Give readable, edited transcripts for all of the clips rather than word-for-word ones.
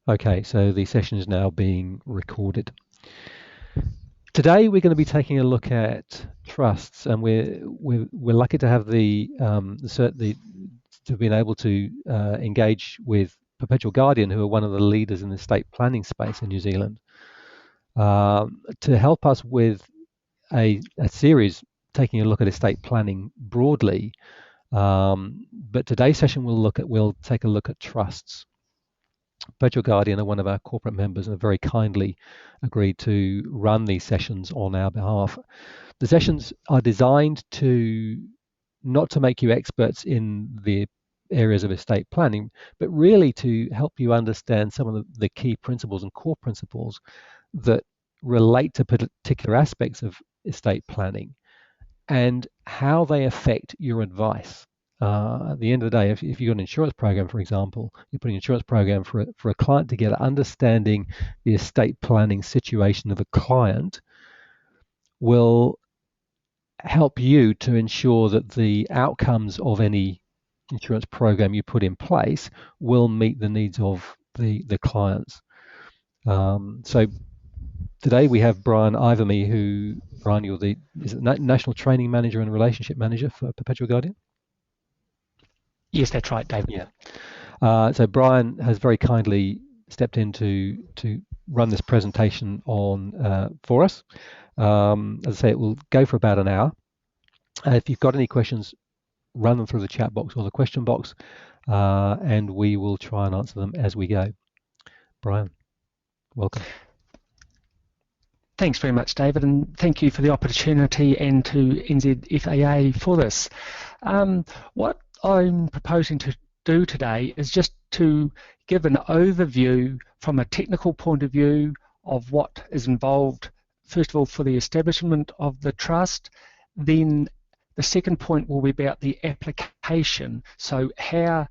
Okay, so the session is now being recorded. Today we're going to be taking a look at trusts, and we're lucky to have the to have been able to engage with Perpetual Guardian, who are one of the leaders in the estate planning space in New Zealand, to help us with a series taking a look at estate planning broadly. But today's session we'll take a look at trusts. Perpetual Guardian are one of our corporate members and have very kindly agreed to run these sessions on our behalf. The sessions are designed to not to make you experts in the areas of estate planning, but really to help you understand some of the key principles and core principles that relate to particular aspects of estate planning and how they affect your advice. At the end of the day, if you've got an insurance program, for example, you're putting an insurance program for a client together, understanding the estate planning situation of the client will help you to ensure that the outcomes of any insurance program you put in place will meet the needs of the clients. So today we have Brian Iverme, who, Brian, you're the National Training Manager and Relationship Manager for Perpetual Guardian? Yes, that's right, David. Yeah. So Brian has very kindly stepped in to run this presentation on for us. As I say, it will go for about an hour. If you've got any questions, run them through the chat box or the question box, and we will try and answer them as we go. Brian, welcome. Thanks very much, David, and thank you for the opportunity and to NZFAA for this. What I'm proposing to do today is just to give an overview from a technical point of view of what is involved, first of all, for the establishment of the trust. Then the second point will be about the application. So how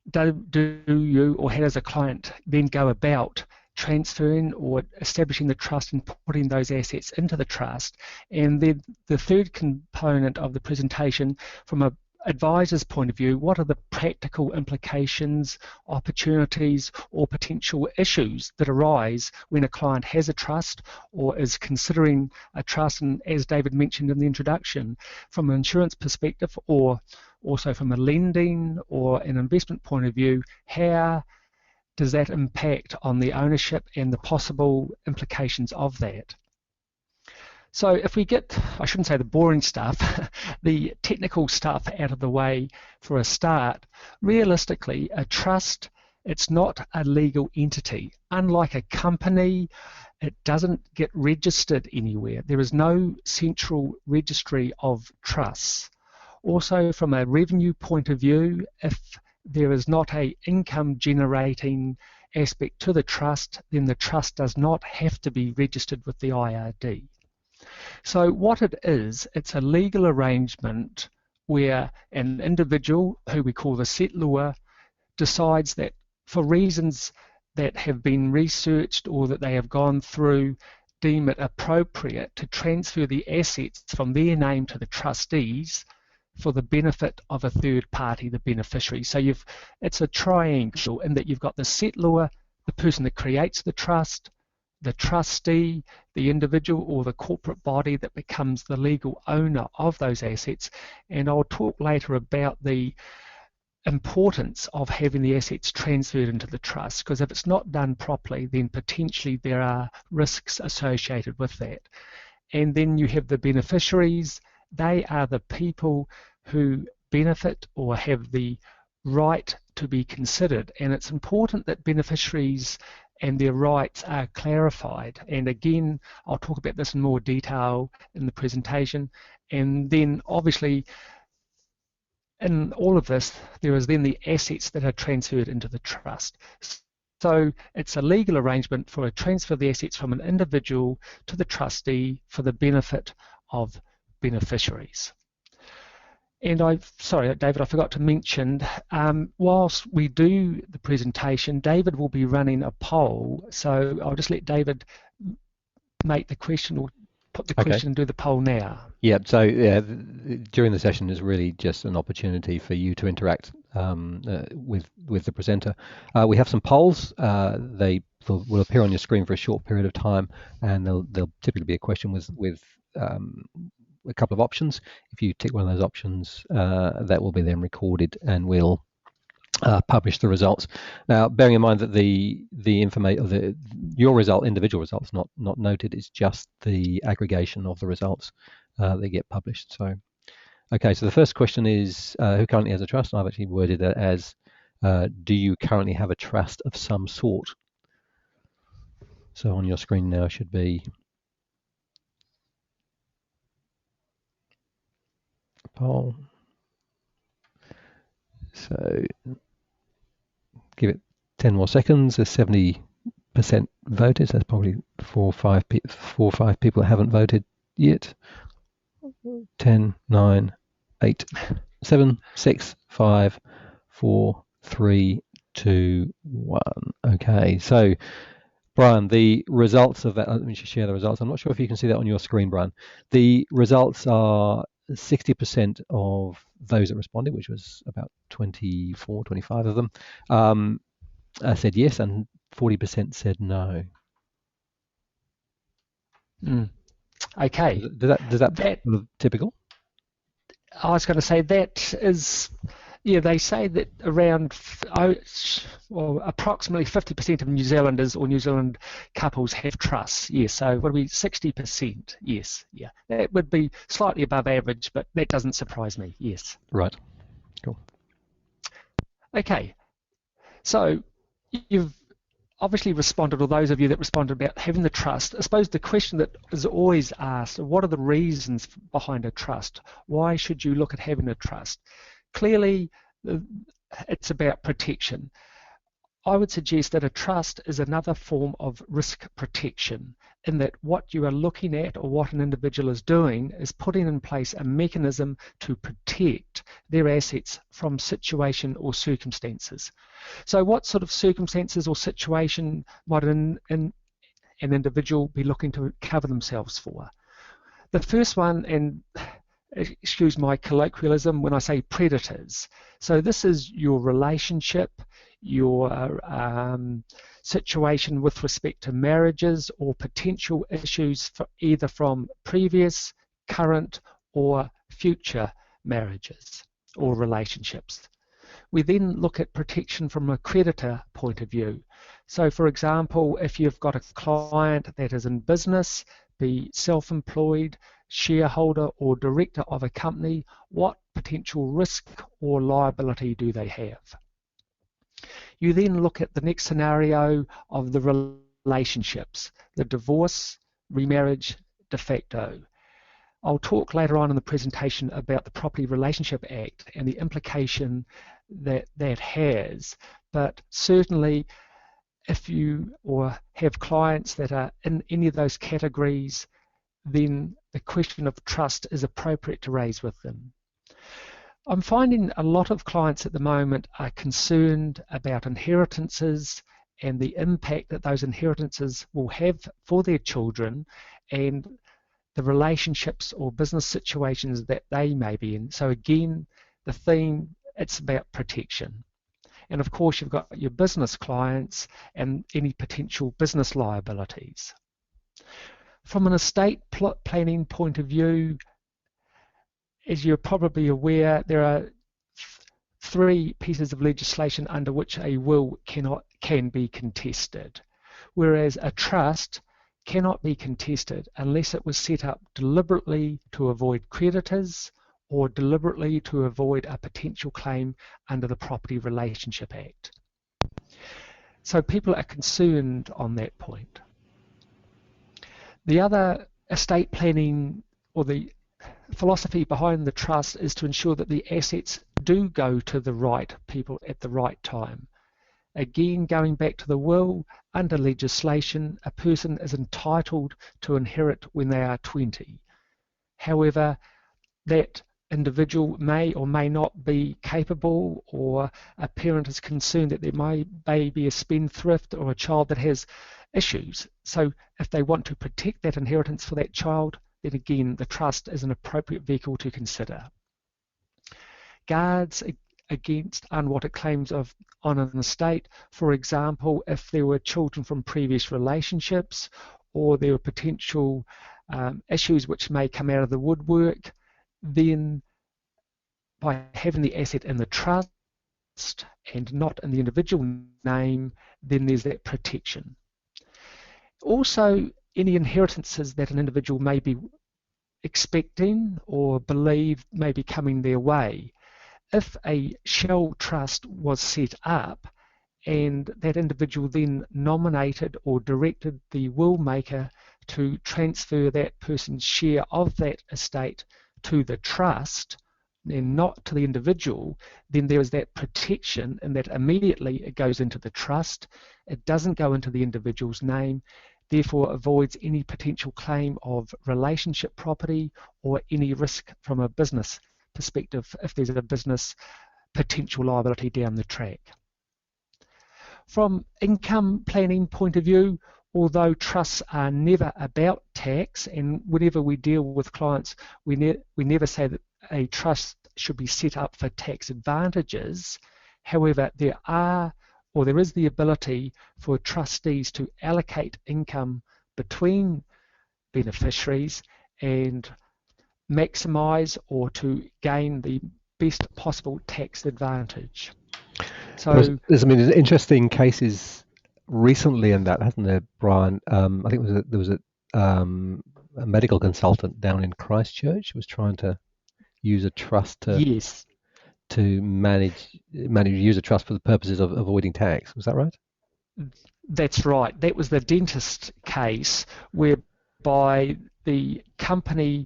do you, or how does a client then go about transferring or establishing the trust and putting those assets into the trust? And then the third component of the presentation, from a advisor's point of view, what are the practical implications, opportunities, or potential issues that arise when a client has a trust or is considering a trust? And as David mentioned in the introduction, from an insurance perspective or also from a lending or an investment point of view, how does that impact on the ownership and the possible implications of that? So if we get, I shouldn't say the boring stuff, the technical stuff out of the way for a start, realistically, a trust, it's not a legal entity. Unlike a company, it doesn't get registered anywhere. There is no central registry of trusts. Also, from a revenue point of view, if there is not an income generating aspect to the trust, then the trust does not have to be registered with the IRD. So what it is, it's a legal arrangement where an individual, who we call the settlor, decides that for reasons that have been researched or that they have gone through, deem it appropriate to transfer the assets from their name to the trustees for the benefit of a third party, the beneficiary. So it's a triangle in that you've got the settlor, the person that creates the trust, the trustee, the individual or the corporate body that becomes the legal owner of those assets. And I'll talk later about the importance of having the assets transferred into the trust, because if it's not done properly, then potentially there are risks associated with that. And then you have the beneficiaries. They are the people who benefit or have the right to be considered. And it's important that beneficiaries and their rights are clarified. And again, I'll talk about this in more detail in the presentation. And then obviously in all of this, there is then the assets that are transferred into the trust. So it's a legal arrangement for a transfer of the assets from an individual to the trustee for the benefit of beneficiaries. And sorry, David, I forgot to mention, whilst we do the presentation, David will be running a poll. So I'll just let David make the question or put the question and do the poll now. Yeah, so during the session is really just an opportunity for you to interact with the presenter. We have some polls. They will appear on your screen for a short period of time, and there'll typically be a question with a couple of options. If you tick one of those options, that will be then recorded, and we'll publish the results. Now, bearing in mind that the information, your result, individual results, not noted, is just the aggregation of the results that get published. So, okay. So the first question is, who currently has a trust? And I've actually worded that as, do you currently have a trust of some sort? So on your screen now should be a poll. So give it 10 more seconds. There's 70% voted. So that's probably four or five people that haven't voted yet. 10, 9, 8, 7, 6, 5, 4, 3, 2, 1. Okay, so Brian, the results of that, let me just share the results. I'm not sure if you can see that on your screen, Brian. The results are 60% of those that responded, which was about 24, 25 of them, said yes, and 40% said no. Okay. Does that look typical? I was going to say that is, yeah, they say that around, approximately 50% of New Zealanders or New Zealand couples have trusts. Yes, so would be 60%. Yes, yeah, that would be slightly above average, but that doesn't surprise me. Yes. Right. Cool. Okay, so you've obviously responded, or those of you that responded about having the trust. I suppose the question that is always asked, what are the reasons behind a trust? Why should you look at having a trust? Clearly, it's about protection. I would suggest that a trust is another form of risk protection, in that what you are looking at, or what an individual is doing, is putting in place a mechanism to protect their assets from situation or circumstances. So what sort of circumstances or situation might an individual be looking to cover themselves for? The first one, and excuse my colloquialism when I say predators. So this is your relationship, your situation with respect to marriages or potential issues for either from previous, current, or future marriages or relationships. We then look at protection from a creditor point of view. So for example, if you've got a client that is in business, be self-employed, shareholder or director of a company, what potential risk or liability do they have? You then look at the next scenario of the relationships, the divorce, remarriage, de facto. I'll talk later on in the presentation about the Property Relationship Act and the implication that that has, but certainly if you or have clients that are in any of those categories, then the question of trust is appropriate to raise with them. I'm finding a lot of clients at the moment are concerned about inheritances and the impact that those inheritances will have for their children and the relationships or business situations that they may be in. So again, the theme, it's about protection. And of course, you've got your business clients and any potential business liabilities. From an estate planning point of view, as you're probably aware, there are three pieces of legislation under which a will can be contested, whereas a trust cannot be contested unless it was set up deliberately to avoid creditors or deliberately to avoid a potential claim under the Property Relationship Act. So people are concerned on that point. The other estate planning, or the philosophy behind the trust, is to ensure that the assets do go to the right people at the right time. Again, going back to the will, under legislation, a person is entitled to inherit when they are 20. However, that individual may or may not be capable, or a parent is concerned that there may be a spendthrift or a child that has issues. So if they want to protect that inheritance for that child, then again, the trust is an appropriate vehicle to consider. Guards, against unwanted claims on an estate. For example, if there were children from previous relationships, or there were potential issues which may come out of the woodwork, then by having the asset in the trust and not in the individual name, then there's that protection. Also, any inheritances that an individual may be expecting or believe may be coming their way. If a shell trust was set up and that individual then nominated or directed the will maker to transfer that person's share of that estate to the trust and not to the individual, then there is that protection, and that immediately it goes into the trust. It doesn't go into the individual's name, therefore avoids any potential claim of relationship property or any risk from a business perspective if there's a business potential liability down the track. From income planning point of view, although trusts are never about tax, and whenever we deal with clients, we never say that a trust should be set up for tax advantages. However, there is the ability for trustees to allocate income between beneficiaries and maximise or to gain the best possible tax advantage. So there's interesting cases recently in that, hasn't there, Brian? I think there was a medical consultant down in Christchurch who was trying to use a trust to yes, use a trust for the purposes of avoiding tax. Was that right? That's right. That was the dentist case whereby the company,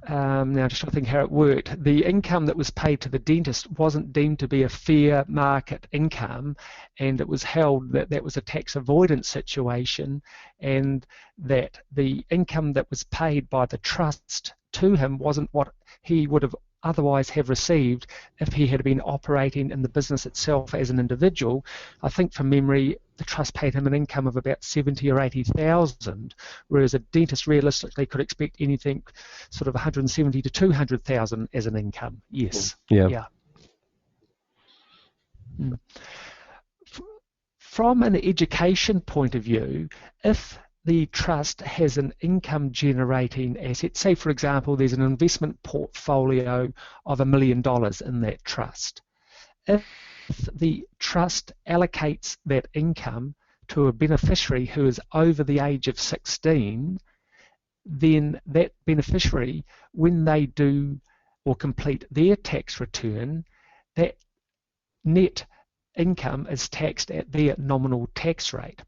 now just trying to think how it worked, the income that was paid to the dentist wasn't deemed to be a fair market income, and it was held that that was a tax avoidance situation, and that the income that was paid by the trust to him wasn't what he would have otherwise have received if he had been operating in the business itself as an individual. I think from memory the trust paid him an income of about 70 or 80,000, whereas a dentist realistically could expect anything sort of 170 to 200,000 as an income. Yes. Yeah. From an education point of view, if the trust has an income generating asset, say for example there's an investment portfolio of $1 million in that trust. If the trust allocates that income to a beneficiary who is over the age of 16, then that beneficiary, when they do or complete their tax return, that net income is taxed at their nominal tax rate.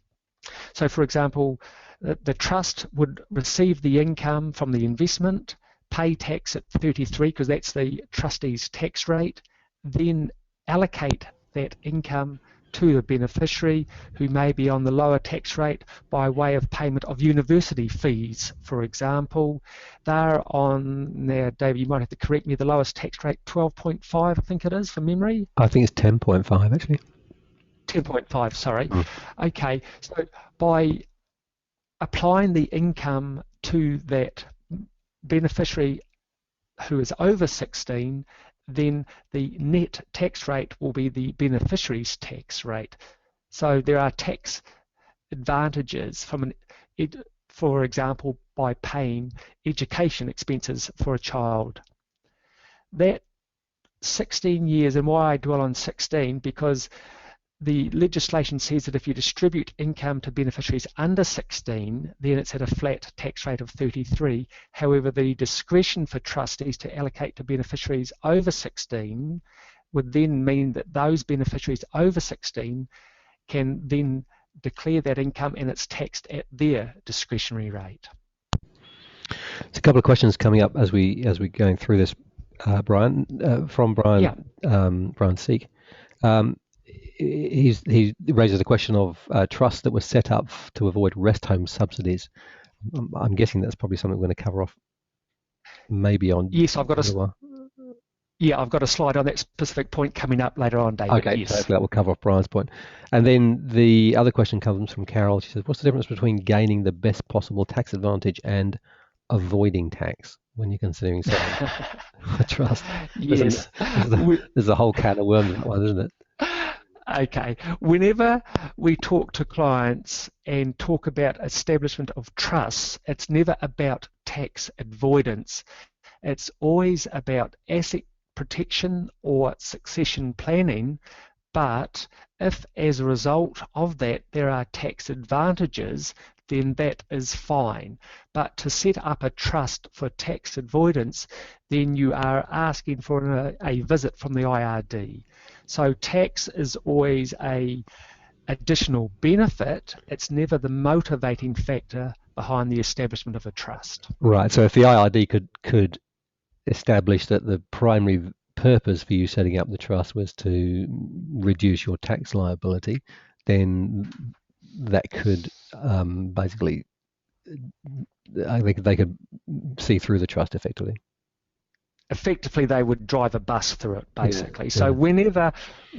So for example, the trust would receive the income from the investment, pay tax at 33 because that's the trustee's tax rate, then allocate that income to the beneficiary who may be on the lower tax rate by way of payment of university fees, for example. They're on, now David you might have to correct me, the lowest tax rate 12.5 I think it is from memory. I think it's 10.5 actually. 10.5, sorry. Okay, so by applying the income to that beneficiary who is over 16, then the net tax rate will be the beneficiary's tax rate. So there are tax advantages for example, by paying education expenses for a child. That 16 years, and why I dwell on 16, because the legislation says that if you distribute income to beneficiaries under 16, then it's at a flat tax rate of 33. However, the discretion for trustees to allocate to beneficiaries over 16 would then mean that those beneficiaries over 16 can then declare that income and it's taxed at their discretionary rate. There's a couple of questions coming up as we're going through this, Brian, from Brian, Brian Seek. He raises the question of trusts that were set up to avoid rest home subsidies. I'm guessing that's probably something we're going to cover off maybe on. Yes, I've got a slide on that specific point coming up later on, David. Okay, yes. Perfect. That will cover off Brian's point. And then the other question comes from Carol. She says, what's the difference between gaining the best possible tax advantage and avoiding tax? when you're considering selling a trust? Yes. There's a whole can of worms in that one, isn't it? Okay. Whenever we talk to clients and talk about establishment of trusts, it's never about tax avoidance. It's always about asset protection or succession planning. But if as a result of that there are tax advantages, then that is fine. But to set up a trust for tax avoidance, then you are asking for a visit from the IRD. So tax is always a additional benefit. It's never the motivating factor behind the establishment of a trust. Right. So if the IRD could establish that the primary purpose for you setting up the trust was to reduce your tax liability, then that could basically they could see through the trust effectively. Effectively, they would drive a bus through it, basically. Yeah. So whenever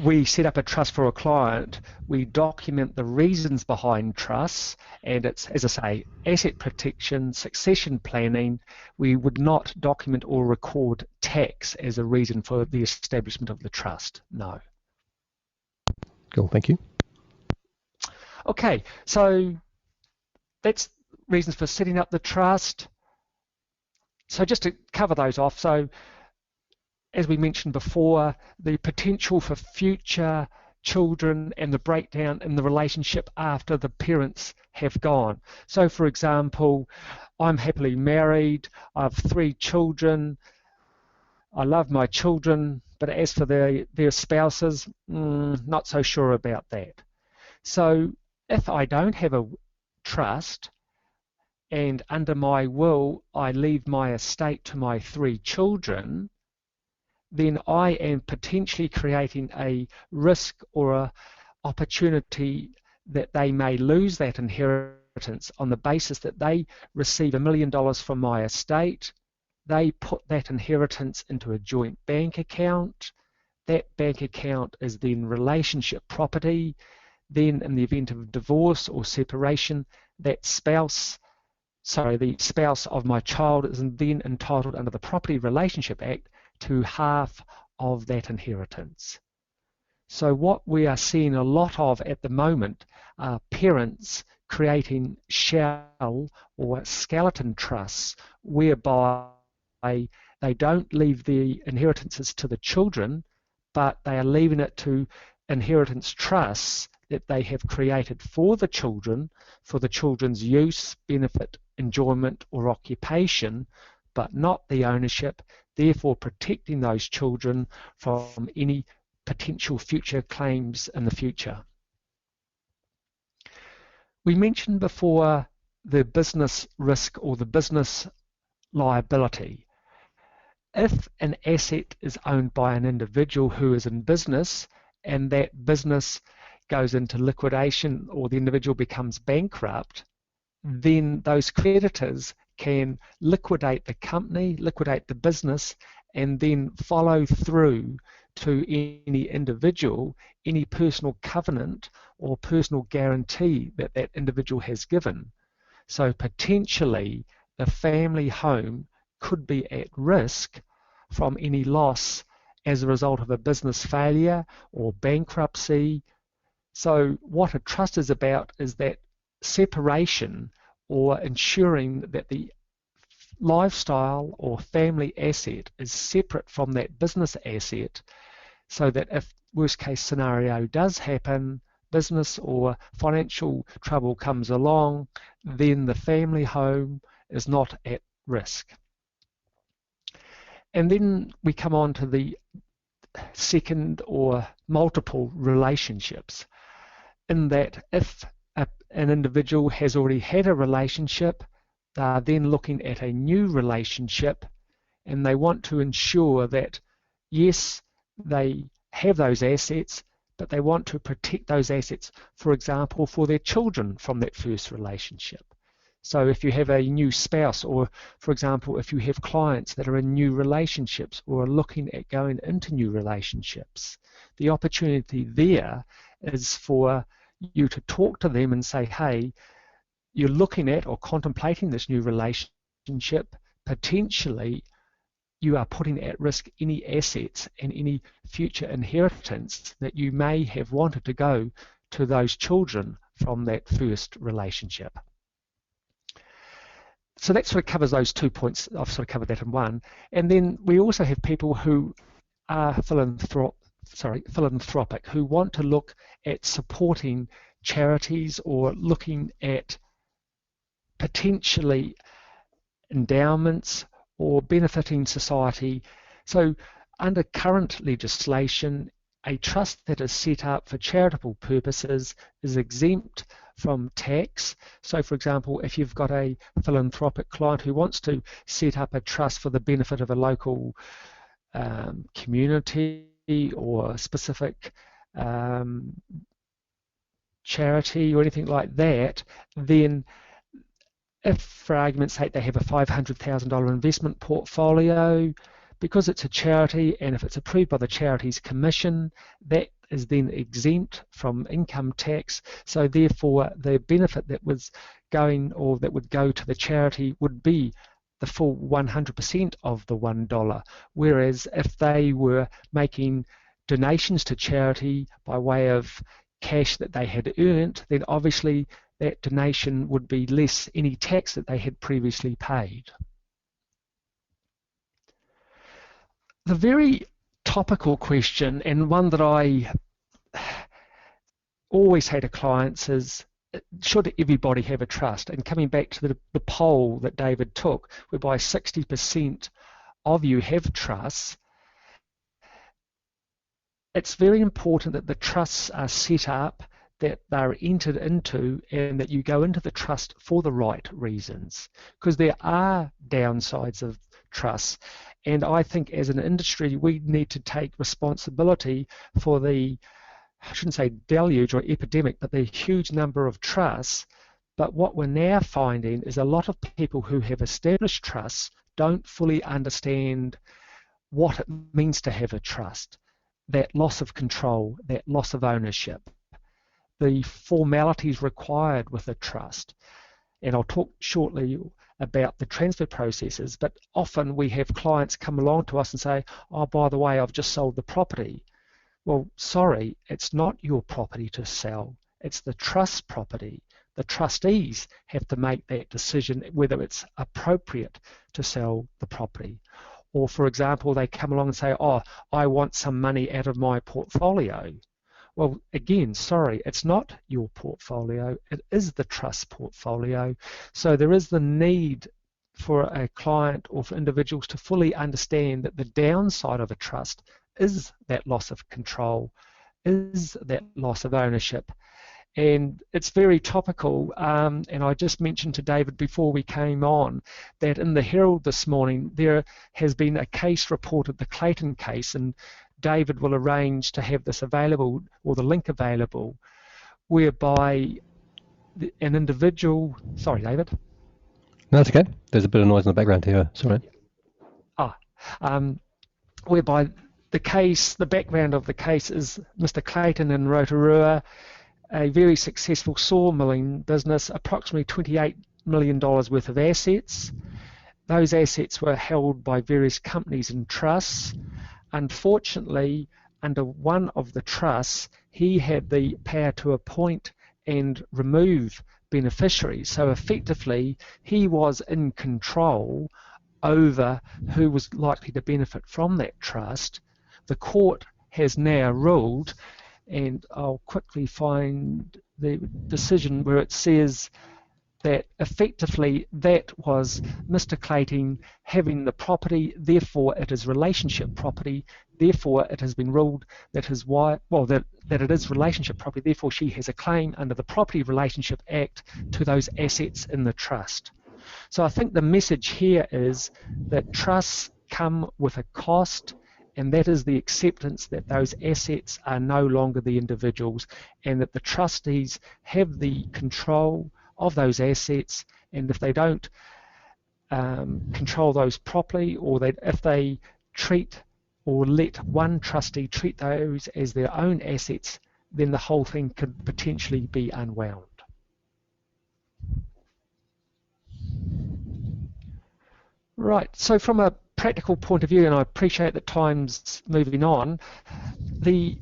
we set up a trust for a client, we document the reasons behind trusts, and it's, as I say, asset protection, succession planning. We would not document or record tax as a reason for the establishment of the trust, no. Cool, thank you. Okay, so that's reasons for setting up the trust. So just to cover those off, so as we mentioned before, the potential for future children and the breakdown in the relationship after the parents have gone. So for example, I'm happily married, I have 3 children, I love my children, but as for their spouses, not so sure about that. So if I don't have a trust, and under my will I leave my estate to my 3 children, then I am potentially creating a risk or an opportunity that they may lose that inheritance on the basis that they receive $1 million from my estate. They put that inheritance into a joint bank account. That bank account is then relationship property. Then in the event of divorce or separation, the spouse of my child is then entitled under the Property Relationship Act to half of that inheritance. So what we are seeing a lot of at the moment are parents creating shell or skeleton trusts whereby they don't leave the inheritances to the children, but they are leaving it to inheritance trusts that they have created for the children's use, benefit, enjoyment or occupation, but not the ownership, therefore protecting those children from any potential future claims in the future. We mentioned before the business risk or the business liability. If an asset is owned by an individual who is in business and that business goes into liquidation or the individual becomes bankrupt, then those creditors can liquidate the company, liquidate the business, and then follow through to any individual, any personal covenant or personal guarantee that that individual has given. So potentially the family home could be at risk from any loss as a result of a business failure or bankruptcy. So what a trust is about is that separation or ensuring that the lifestyle or family asset is separate from that business asset, so that if worst case scenario does happen, business or financial trouble comes along, then the family home is not at risk. And then we come on to the second or multiple relationships, in that if an individual has already had a relationship, they are then looking at a new relationship and they want to ensure that, yes, they have those assets, but they want to protect those assets, for example, for their children from that first relationship. So if you have a new spouse, or for example, if you have clients that are in new relationships or are looking at going into new relationships, the opportunity there is for you to talk to them and say, hey, you're looking at or contemplating this new relationship. potentially you are putting at risk any assets and any future inheritance that you may have wanted to go to those children from that first relationship. So that sort of covers those 2 points. I've sort of covered that in one. And then we also have people who are philanthropic, who want to look at supporting charities or looking at potentially endowments or benefiting society. So under current legislation, a trust that is set up for charitable purposes is exempt from tax. So for example, if you've got a philanthropic client who wants to set up a trust for the benefit of a local community or a specific charity or anything like that, then if, for argument's sake, they have a $500,000 investment portfolio, because it's a charity and if it's approved by the Charities Commission, that is then exempt from income tax. So therefore, the benefit that was going or that would go to the charity would be the full 100% of the $1. Whereas if they were making donations to charity by way of cash that they had earned, then obviously that donation would be less any tax that they had previously paid. The very topical question, and one that I always say to clients, is should everybody have a trust? And coming back to the poll that David took, whereby 60% of you have trusts, it's very important that the trusts are set up, that they're entered into, and that you go into the trust for the right reasons, because there are downsides of trusts. And I think as an industry, we need to take responsibility for the, I shouldn't say deluge or epidemic, but the huge number of trusts. But what we're now finding is a lot of people who have established trusts don't fully understand what it means to have a trust, that loss of control, that loss of ownership, the formalities required with a trust. And I'll talk shortly about the transfer processes, but often we have clients come along to us and say, oh, by the way, I've just sold the property. Well, sorry, it's not your property to sell. It's the trust's property. The trustees have to make that decision whether it's appropriate to sell the property. Or, for example, they come along and say, oh, I want some money out of my portfolio. Well, again, sorry, it's not your portfolio, it is the trust portfolio. So there is the need for a client or for individuals to fully understand that the downside of a trust is that loss of control, is that loss of ownership. And it's very topical, and I just mentioned to David before we came on that in the Herald this morning there has been a case reported, the Clayton case, and David will arrange to have this available, or the link available, whereby an individual, sorry David. No, that's okay. There's a bit of noise in the background here, sorry. Whereby the case, the background of the case is Mr. Clayton in Rotorua, a very successful sawmilling business, approximately $28 million worth of assets. Those assets were held by various companies and trusts. Unfortunately, under one of the trusts, he had the power to appoint and remove beneficiaries. So effectively, he was in control over who was likely to benefit from that trust. The court has now ruled, and I'll quickly find the decision where it says that effectively that was Mr. Clayton having the property, therefore it is relationship property, therefore it has been ruled that his wife, well, that it is relationship property, therefore she has a claim under the Property Relationship Act to those assets in the trust. So I think the message here is that trusts come with a cost, and that is the acceptance that those assets are no longer the individuals, and that the trustees have the control of those assets, and if they don't control those properly, or that if they treat or let one trustee treat those as their own assets, then the whole thing could potentially be unwound. Right. So from a practical point of view, and I appreciate that time's moving on, the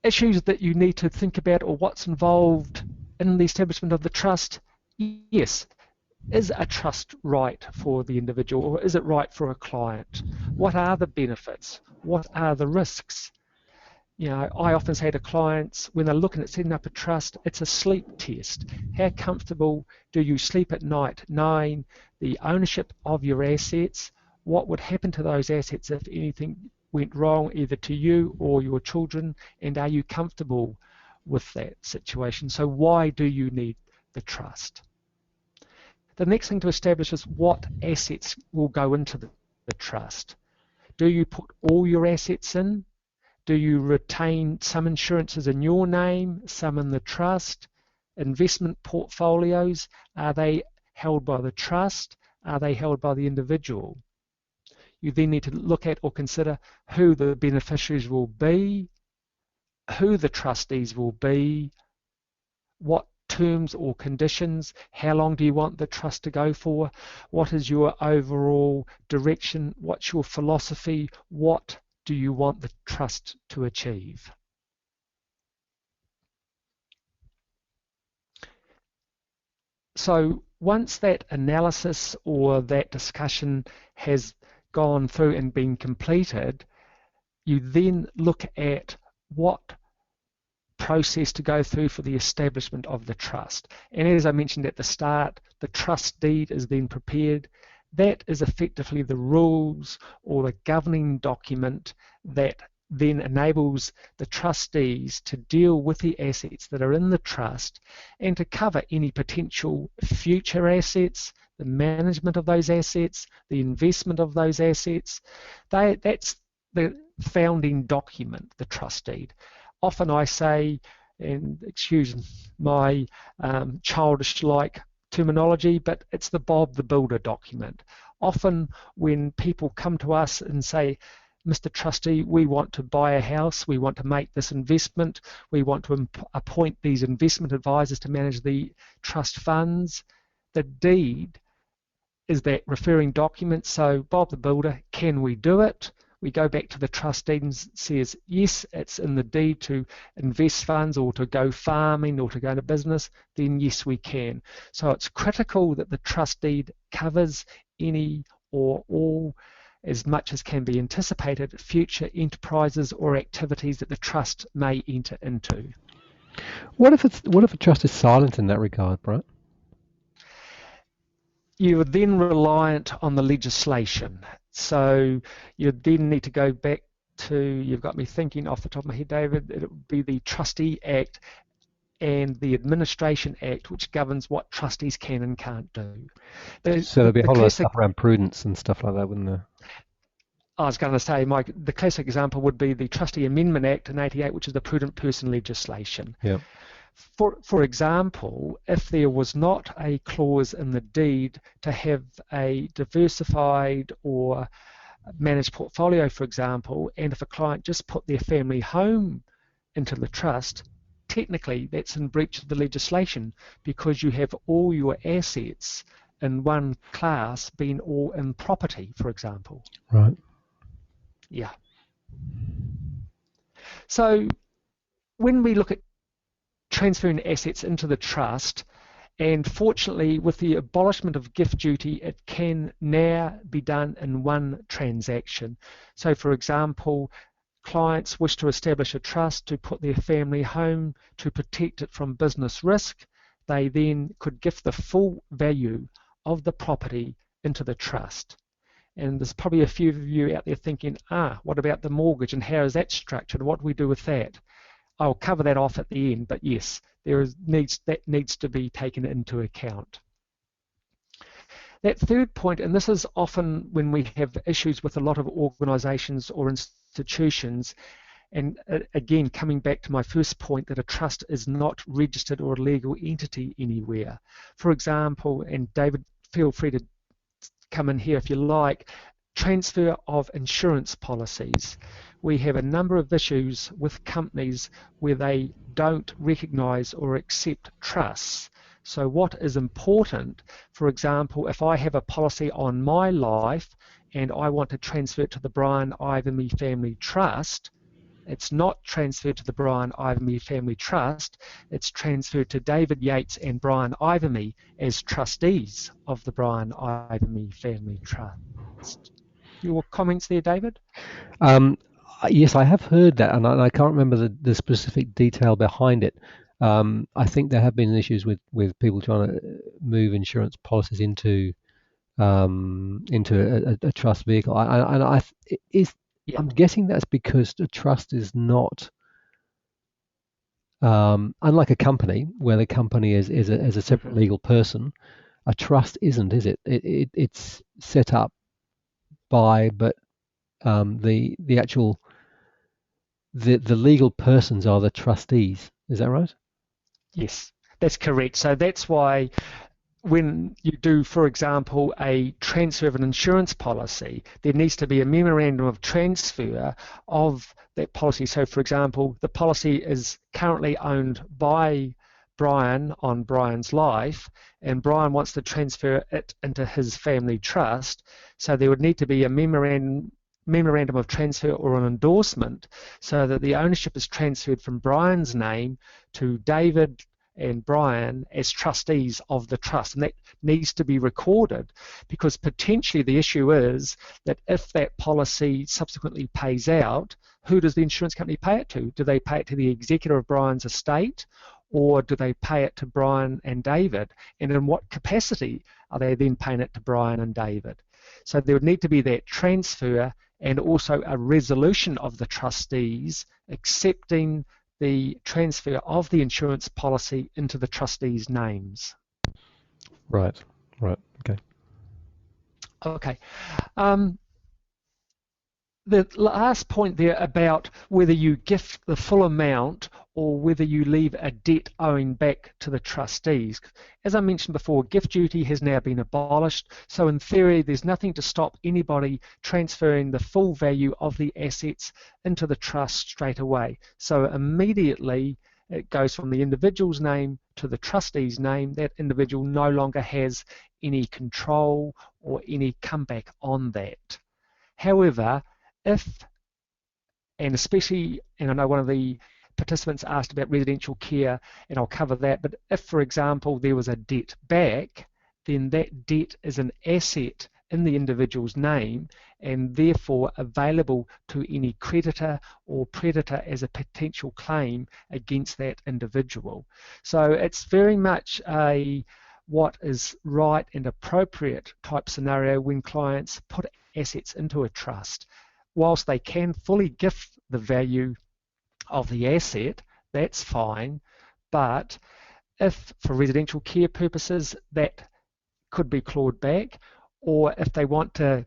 issues that you need to think about or what's involved in the establishment of the trust, yes. Is a trust right for the individual, or is it right for a client? What are the benefits? What are the risks? You know, I often say to clients when they're looking at setting up a trust, it's a sleep test. How comfortable do you sleep at night knowing the ownership of your assets? What would happen to those assets if anything went wrong either to you or your children? And are you comfortable with that situation? So why do you need the trust? The next thing to establish is what assets will go into the trust. Do you put all your assets in? Do you retain some insurances in your name, some in the trust? Investment portfolios, are they held by the trust? Are they held by the individual? You then need to look at or consider who the beneficiaries will be, who the trustees will be, what terms or conditions, how long do you want the trust to go for, what is your overall direction, what's your philosophy, what do you want the trust to achieve? So once that analysis or that discussion has gone through and been completed, you then look at what process to go through for the establishment of the trust. And as I mentioned at the start, the trust deed is then prepared. That is effectively the rules or the governing document that then enables the trustees to deal with the assets that are in the trust and to cover any potential future assets, the management of those assets, the investment of those assets. That's the founding document, the trust deed. Often I say, and excuse my childish-like terminology, but it's the Bob the Builder document. Often when people come to us and say, Mr. Trustee, we want to buy a house, we want to make this investment, we want to appoint these investment advisors to manage the trust funds, the deed is that referring document. So Bob the Builder, can we do it? We go back to the trust deed and says, yes, it's in the deed to invest funds or to go farming or to go into business, then yes, we can. So it's critical that the trust deed covers any or all, as much as can be anticipated, future enterprises or activities that the trust may enter into. What if a trust is silent in that regard, Brian? You are then reliant on the legislation. So you then need to go back to, you've got me thinking off the top of my head, David, it would be the Trustee Act and the Administration Act, which governs what trustees can and can't do. So there'll be a whole lot of stuff around prudence and stuff like that, wouldn't there? I was going to say, Mike, the classic example would be the Trustee Amendment Act in '88, which is the prudent person legislation. Yeah. For example, if there was not a clause in the deed to have a diversified or managed portfolio, for example, and if a client just put their family home into the trust, technically that's in breach of the legislation because you have all your assets in one class being all in property, for example. Right. Yeah. So when we look at transferring assets into the trust, and fortunately with the abolishment of gift duty, it can now be done in one transaction. So for example, clients wish to establish a trust to put their family home to protect it from business risk. They then could gift the full value of the property into the trust. And there's probably a few of you out there thinking, what about the mortgage and how is that structured? What do we do with that? I'll cover that off at the end, but yes, that needs to be taken into account. That third point, and this is often when we have issues with a lot of organisations or institutions, and again, coming back to my first point that a trust is not registered or a legal entity anywhere. For example, and David, feel free to come in here if you like, transfer of insurance policies. We have a number of issues with companies where they don't recognise or accept trusts. So what is important, for example, if I have a policy on my life and I want to transfer it to the Brian Ivamy Family Trust, it's not transferred to the Brian Ivamy Family Trust, it's transferred to David Yates and Brian Ivamy as trustees of the Brian Ivamy Family Trust. Your comments there, David? Yes, I have heard that, and I can't remember the specific detail behind it. I think there have been issues with people trying to move insurance policies into a trust vehicle. I'm guessing that's because a trust is not, unlike a company where the company is a separate legal person. A trust isn't, is it? It's set up by, but the actual the legal persons are the trustees. Is that right? Yes, that's correct. So that's why when you do, for example, a transfer of an insurance policy, there needs to be a memorandum of transfer of that policy. So, for example, the policy is currently owned by Brian on Brian's life, and Brian wants to transfer it into his family trust. So there would need to be a memorandum of transfer or an endorsement so that the ownership is transferred from Brian's name to David and Brian as trustees of the trust, and that needs to be recorded, because potentially the issue is that if that policy subsequently pays out, who does the insurance company pay it to? Do they pay it to the executor of Brian's estate, or do they pay it to Brian and David? And in what capacity are they then paying it to Brian and David? So there would need to be that transfer and also a resolution of the trustees accepting the transfer of the insurance policy into the trustees' names. Right. Okay. Okay. The last point there about whether you gift the full amount or whether you leave a debt owing back to the trustees. As I mentioned before, gift duty has now been abolished, so in theory there's nothing to stop anybody transferring the full value of the assets into the trust straight away. So immediately it goes from the individual's name to the trustee's name. That individual no longer has any control or any comeback on that. However, and especially, and I know one of the participants asked about residential care, and I'll cover that, but if, for example, there was a debt back, then that debt is an asset in the individual's name and therefore available to any creditor or predator as a potential claim against that individual. So it's very much a what is right and appropriate type scenario when clients put assets into a trust. Whilst they can fully gift the value of the asset, that's fine, but if for residential care purposes that could be clawed back, or if they want to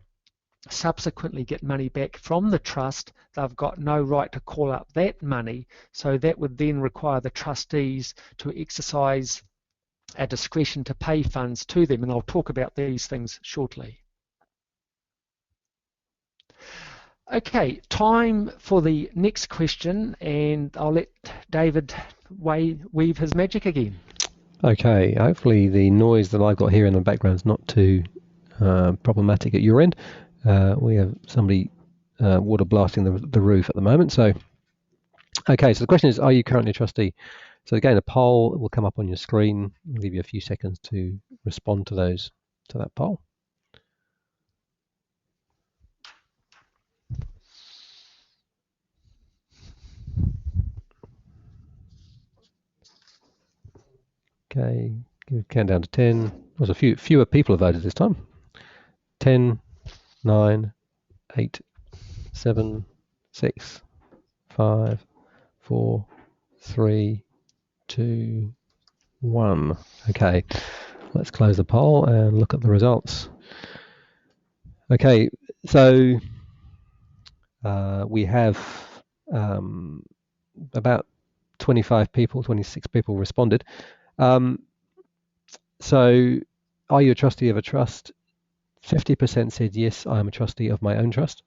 subsequently get money back from the trust, they've got no right to call up that money, so that would then require the trustees to exercise a discretion to pay funds to them, and I'll talk about these things shortly. Okay, time for the next question, and I'll let David weave his magic again. Okay, hopefully the noise that I've got here in the background is not too problematic at your end. We have somebody water blasting the roof at the moment. So, okay, so the question is, are you currently a trustee? So again, a poll will come up on your screen. I'll give you a few seconds to respond to that poll. Okay, give a countdown to 10. There's a fewer people have voted this time. 10, 9, 8, 7, 6, 5, 4, 3, 2, 1. Okay, let's close the poll and look at the results. Okay, so we have about 26 people responded. So, are you a trustee of a trust? 50% said yes, I am a trustee of my own trust.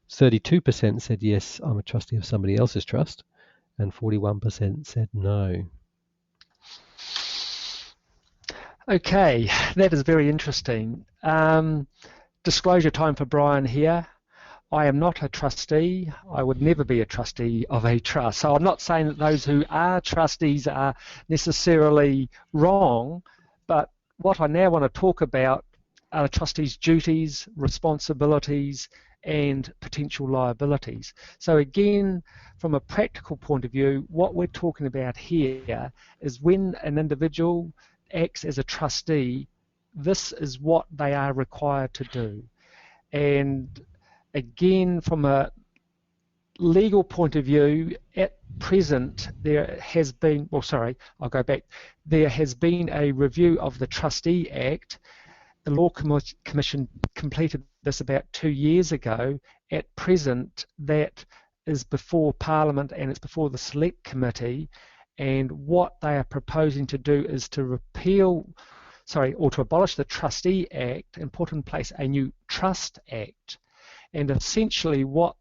32% said yes, I'm a trustee of somebody else's trust. And 41% said no. Okay, that is very interesting. Disclosure time for Brian here. I am not a trustee. I would never be a trustee of a trust. So I'm not saying that those who are trustees are necessarily wrong, but what I now want to talk about are the trustees' duties, responsibilities, and potential liabilities. So again, from a practical point of view, what we're talking about here is when an individual acts as a trustee, this is what they are required to do. And again, from a legal point of view, at present, there has been, well, sorry, I'll go back. There has been a review of the Trustee Act. The Law Commission completed this about 2 years ago. At present, that is before Parliament and it's before the Select Committee. And what they are proposing to do is to or to abolish the Trustee Act and put in place a new Trust Act. And essentially what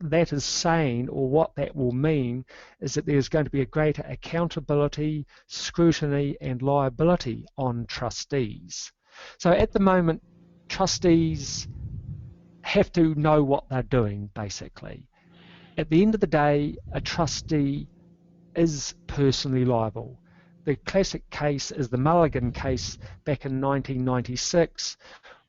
that is saying, or what that will mean, is that there's going to be a greater accountability, scrutiny, and liability on trustees. So at the moment, trustees have to know what they're doing, basically. At the end of the day, a trustee is personally liable. The classic case is the Mulligan case back in 1996,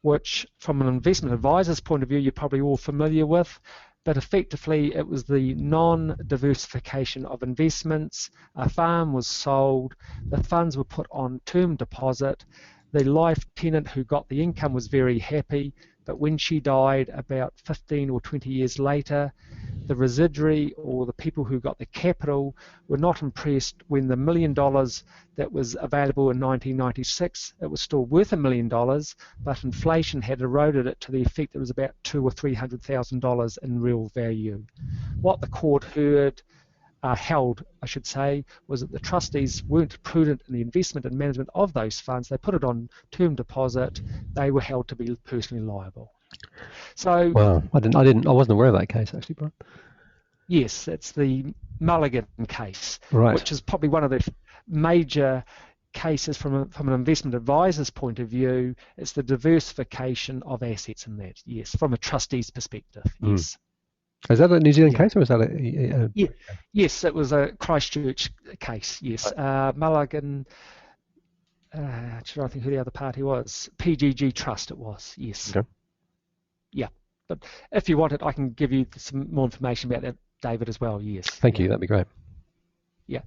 which from an investment advisor's point of view, you're probably all familiar with, but effectively it was the non-diversification of investments. A farm was sold, the funds were put on term deposit, the life tenant who got the income was very happy, but when she died about 15 or 20 years later, the residuary or the people who got the capital were not impressed when the $1 million that was available in 1996, it was still worth $1 million, but inflation had eroded it to the effect that it was about $200,000 or $300,000 in real value. What the court held, I should say, was that the trustees weren't prudent in the investment and management of those funds. They put it on term deposit. They were held to be personally liable. So, wow, I wasn't aware of that case actually, Brian. Yes, it's the Mulligan case, right, which is probably one of the major cases from an investment advisor's point of view. It's the diversification of assets in that. Yes, from a trustee's perspective. Yes. Is that a New Zealand case, or is that yeah. Yes, it was a Christchurch case. Yes, Mulligan. Should I think who the other party was? PGG Trust. It was. Yes. Okay. Yeah, but if you want it, I can give you some more information about that, David, as well. Yes. Thank you. That'd be great. Yeah.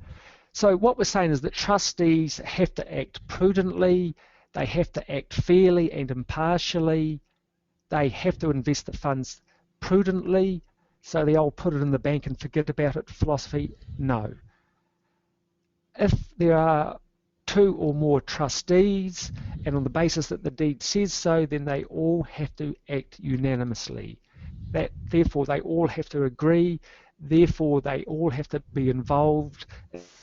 So what we're saying is that trustees have to act prudently. They have to act fairly and impartially. They have to invest the funds prudently. So the old put it in the bank and forget about it philosophy, no. If there are 2 or more trustees, and on the basis that the deed says so, then they all have to act unanimously. Therefore, they all have to agree. Therefore, they all have to be involved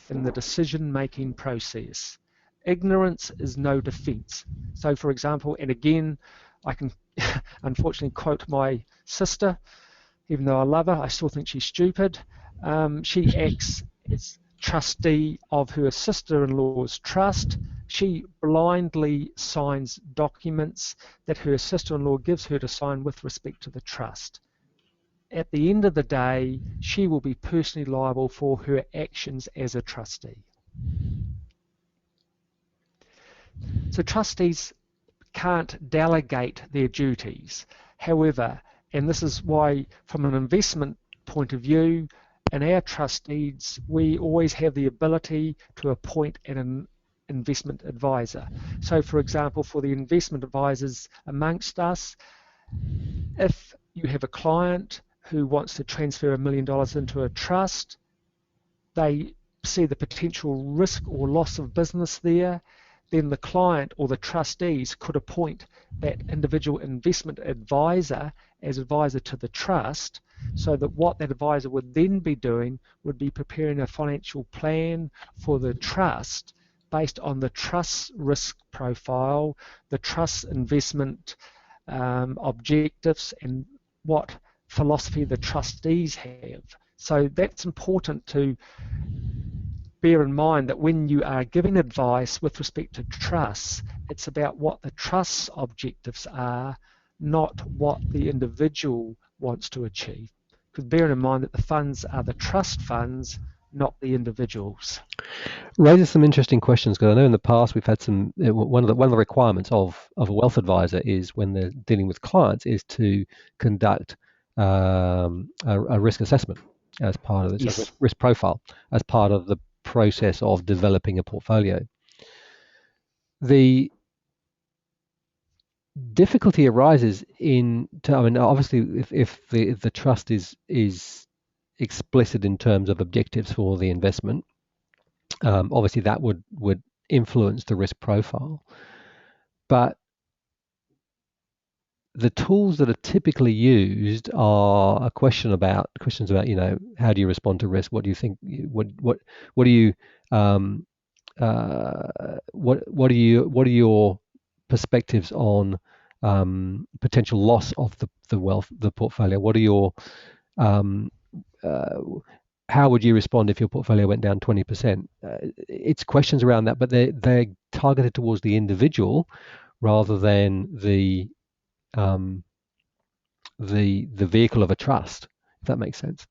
in the decision-making process. Ignorance is no defence. So, for example, and again, I can unfortunately quote my sister, even though I love her, I still think she's stupid. She acts as trustee of her sister-in-law's trust. She blindly signs documents that her sister-in-law gives her to sign with respect to the trust. At the end of the day, she will be personally liable for her actions as a trustee. So trustees can't delegate their duties. However, and this is why from an investment point of view, in our trustees, we always have the ability to appoint an investment advisor. So for example, for the investment advisors amongst us, if you have a client who wants to transfer $1 million into a trust, they see the potential risk or loss of business there, then the client or the trustees could appoint that individual investment advisor as advisor to the trust, so that what that advisor would then be doing would be preparing a financial plan for the trust based on the trust's risk profile, the trust's investment objectives, and what philosophy the trustees have. So that's important to bear in mind that when you are giving advice with respect to trusts, it's about what the trust's objectives are, not what the individual wants to achieve. Because bear in mind that the funds are the trust funds, not the individuals. Raises some interesting questions, because I know in the past we've had some. One of the requirements of a wealth advisor is, when they're dealing with clients, is to conduct a risk assessment as part of Yes. risk profile as part of the process of developing a portfolio. The difficulty arises obviously, if the trust is explicit in terms of objectives for the investment, obviously that would influence the risk profile. But the tools that are typically used are questions about how do you respond to risk? What do you think? What are your perspectives on potential loss of the portfolio? What are your how would you respond if your portfolio went down 20%? It's questions around that, but they're targeted towards the individual rather than the vehicle of a trust, if that makes sense.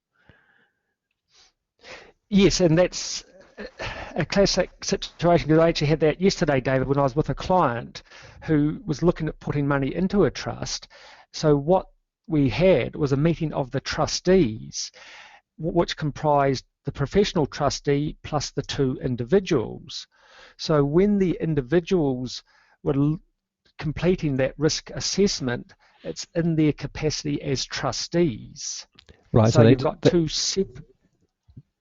Yes, and that's a classic situation, because I actually had that yesterday, David, when I was with a client who was looking at putting money into a trust. So what we had was a meeting of the trustees, which comprised the professional trustee plus the two individuals. So when the individuals were completing that risk assessment, it's in their capacity as trustees. Right. So you've got two separate.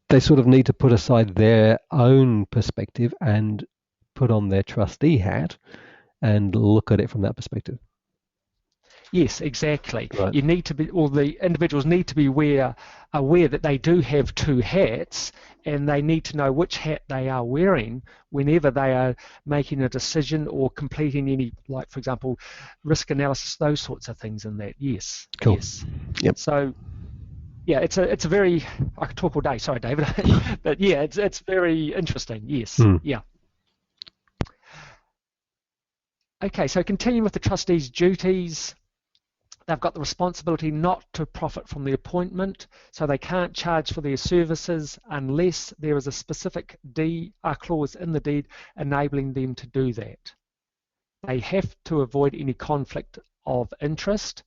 They sort of need to put aside their own perspective and put on their trustee hat and look at it from that perspective. Yes, exactly. Right. You need to be, or the individuals need to be aware that they do have two hats, and they need to know which hat they are wearing whenever they are making a decision or completing any, like, for example, risk analysis, those sorts of things in that. Yes. Cool. Yes. Yep. So, yeah, it's a very, I could talk all day, sorry, David, but yeah, it's very interesting. Yes. Yeah. Okay, so continuing with the trustees' duties. They've got the responsibility not to profit from the appointment, so they can't charge for their services unless there is a specific clause in the deed enabling them to do that. They have to avoid any conflict of interest.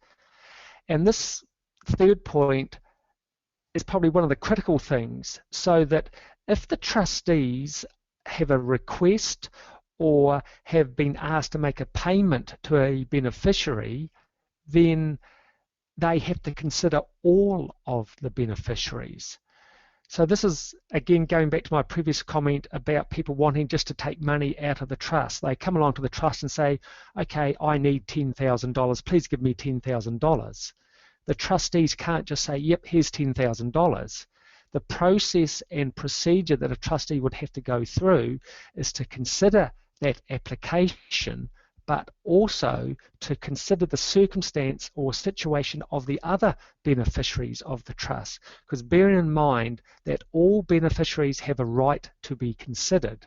And this third point is probably one of the critical things, so that if the trustees have a request or have been asked to make a payment to a beneficiary, then they have to consider all of the beneficiaries. So this is, again, going back to my previous comment about people wanting just to take money out of the trust. They come along to the trust and say, okay, I need $10,000, please give me $10,000. The trustees can't just say, yep, here's $10,000. The process and procedure that a trustee would have to go through is to consider that application, but also to consider the circumstance or situation of the other beneficiaries of the trust. Because bearing in mind that all beneficiaries have a right to be considered.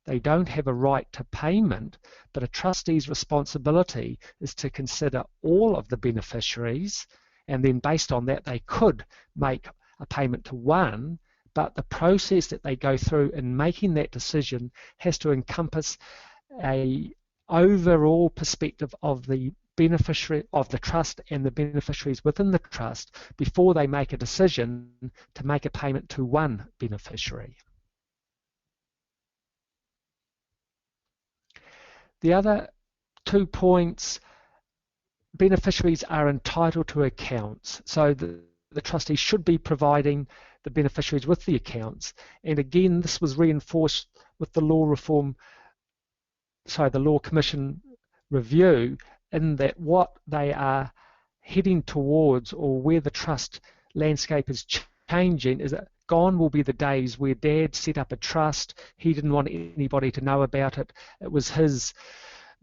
They don't have a right to payment, but a trustee's responsibility is to consider all of the beneficiaries, and then based on that they could make a payment to one, but the process that they go through in making that decision has to encompass a overall perspective of the beneficiary of the trust and the beneficiaries within the trust before they make a decision to make a payment to one beneficiary. The other 2 points, beneficiaries are entitled to accounts. So the trustee should be providing the beneficiaries with the accounts. And again, this was reinforced with the Law Commission review, in that what they are heading towards, or where the trust landscape is changing, is that gone will be the days where Dad set up a trust, he didn't want anybody to know about it, it was his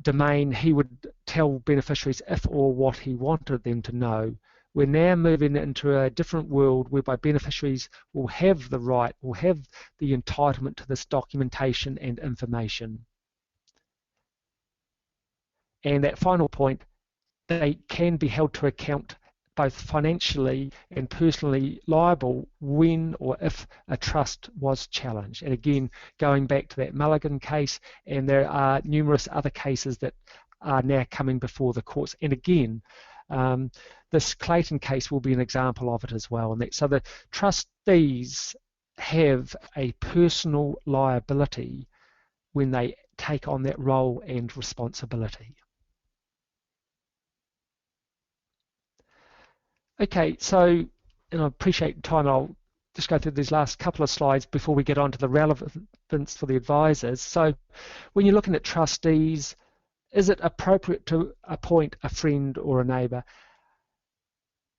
domain, he would tell beneficiaries if or what he wanted them to know. We're now moving into a different world whereby beneficiaries will have the right, will have the entitlement to this documentation and information. And that final point, they can be held to account both financially and personally liable when or if a trust was challenged. And again, going back to that Mulligan case, and there are numerous other cases that are now coming before the courts. And again, this Clayton case will be an example of it as well. And so the trustees have a personal liability when they take on that role and responsibility. Okay, so, and I appreciate the time, I'll just go through these last couple of slides before we get on to the relevance for the advisors. So when you're looking at trustees, is it appropriate to appoint a friend or a neighbour?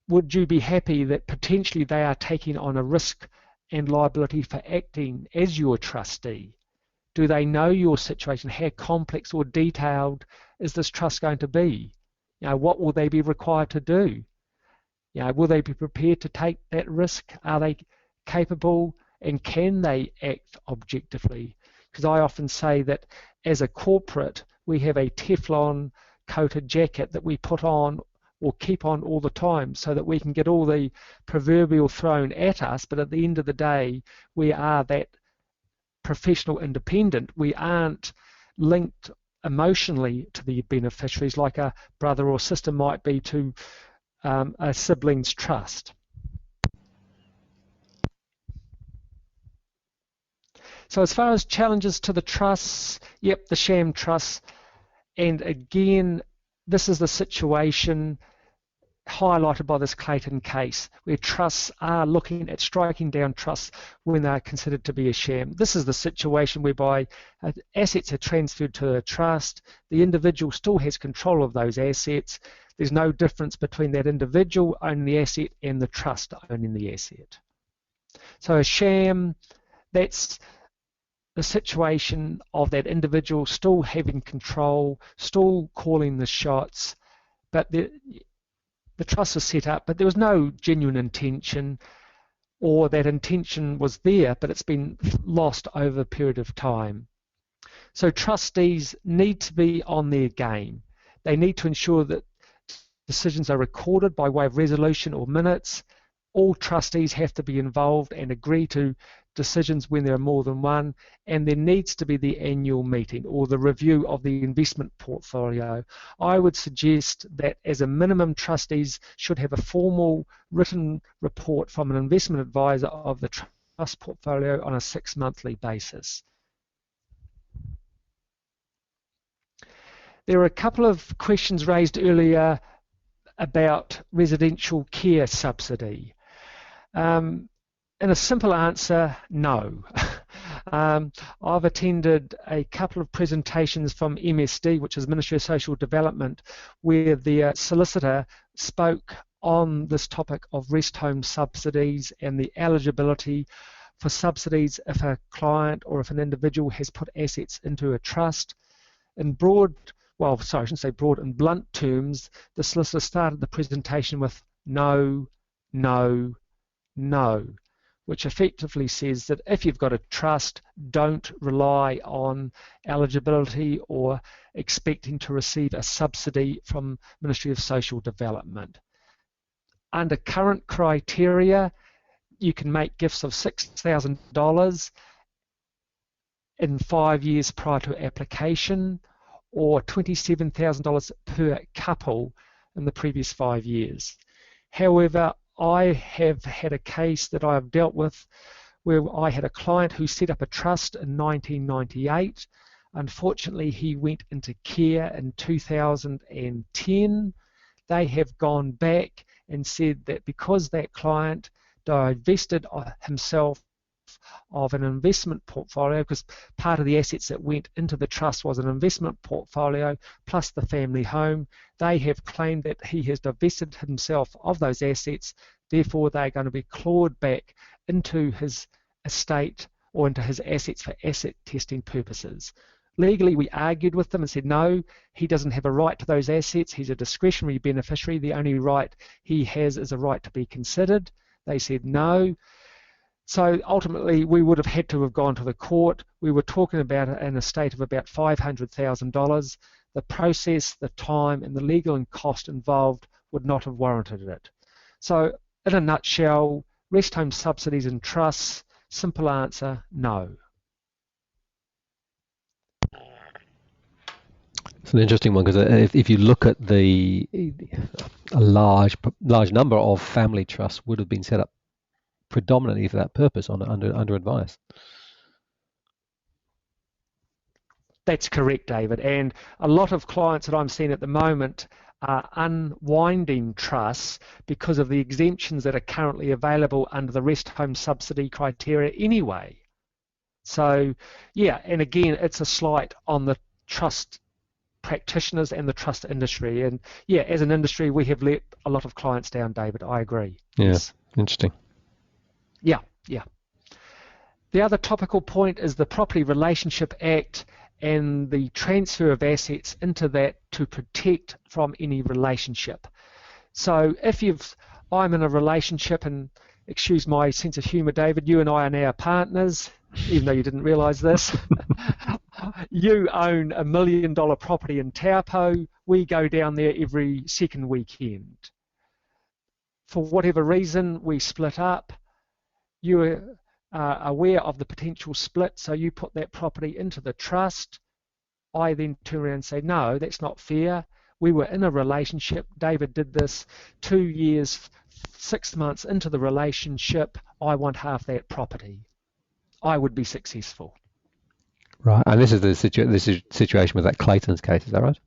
Would you be happy that potentially they are taking on a risk and liability for acting as your trustee? Do they know your situation? How complex or detailed is this trust going to be? You know, what will they be required to do? You know, will they be prepared to take that risk? Are they capable, and can they act objectively? Because I often say that as a corporate, we have a Teflon coated jacket that we put on or keep on all the time so that we can get all the proverbial thrown at us, but at the end of the day, we are that professional independent. We aren't linked emotionally to the beneficiaries like a brother or sister might be to a sibling's trust. So as far as challenges to the trusts, yep, the sham trusts, and again, this is the situation highlighted by this Clayton case, where trusts are looking at striking down trusts when they are considered to be a sham. This is the situation whereby assets are transferred to a trust, the individual still has control of those assets, there's no difference between that individual owning the asset and the trust owning the asset. So a sham, that's the situation of that individual still having control, still calling the shots, but the trust was set up, but there was no genuine intention, or that intention was there, but it's been lost over a period of time. So trustees need to be on their game. They need to ensure that decisions are recorded by way of resolution or minutes. All trustees have to be involved and agree to decisions when there are more than one, and there needs to be the annual meeting or the review of the investment portfolio. I would suggest that as a minimum, trustees should have a formal written report from an investment advisor of the trust portfolio on a 6-monthly basis. There are a couple of questions raised earlier about residential care subsidy. And a simple answer, no. I've attended a couple of presentations from MSD, which is Ministry of Social Development, where the solicitor spoke on this topic of rest home subsidies and the eligibility for subsidies if a client or if an individual has put assets into a trust. In broad, well, sorry, I shouldn't say broad, in blunt terms, the solicitor started the presentation with no, no, no, which effectively says that if you've got a trust, don't rely on eligibility or expecting to receive a subsidy from Ministry of Social Development. Under current criteria, you can make gifts of $6,000 in 5 years prior to application, or $27,000 per couple in the previous 5 years. However, I have had a case that I have dealt with where I had a client who set up a trust in 1998. Unfortunately, he went into care in 2010. They have gone back and said that because that client divested himself of an investment portfolio, because part of the assets that went into the trust was an investment portfolio plus the family home, they have claimed that he has divested himself of those assets, therefore they're going to be clawed back into his estate or into his assets for asset testing purposes. Legally, we argued with them and said, no, he doesn't have a right to those assets. He's a discretionary beneficiary. The only right he has is a right to be considered. They said no. So ultimately, we would have had to have gone to the court. We were talking about an estate of about $500,000. The process, the time, and the legal and cost involved would not have warranted it. So in a nutshell, rest home subsidies and trusts, simple answer, no. It's an interesting one, because if you look at a large number of family trusts would have been set up predominantly for that purpose under advice. That's correct, David. And a lot of clients that I'm seeing at the moment are unwinding trusts because of the exemptions that are currently available under the rest home subsidy criteria anyway. So, yeah, and again, it's a slight on the trust practitioners and the trust industry. And yeah, as an industry, we have let a lot of clients down, David. I agree. Yeah, yes. Interesting. Yeah. The other topical point is the Property Relationship Act and the transfer of assets into that to protect from any relationship. So if I'm in a relationship, and excuse my sense of humour, David, you and I are now partners, even though you didn't realise this. You own $1 million property in Taupo. We go down there every second weekend. For whatever reason, we split up. You are aware of the potential split, so you put that property into the trust. I then turn around and say, no, that's not fair. We were in a relationship. David did this 2 years, 6 months into the relationship. I want half that property. I would be successful. Right, and this is the situation with that Clayton's case, is that right?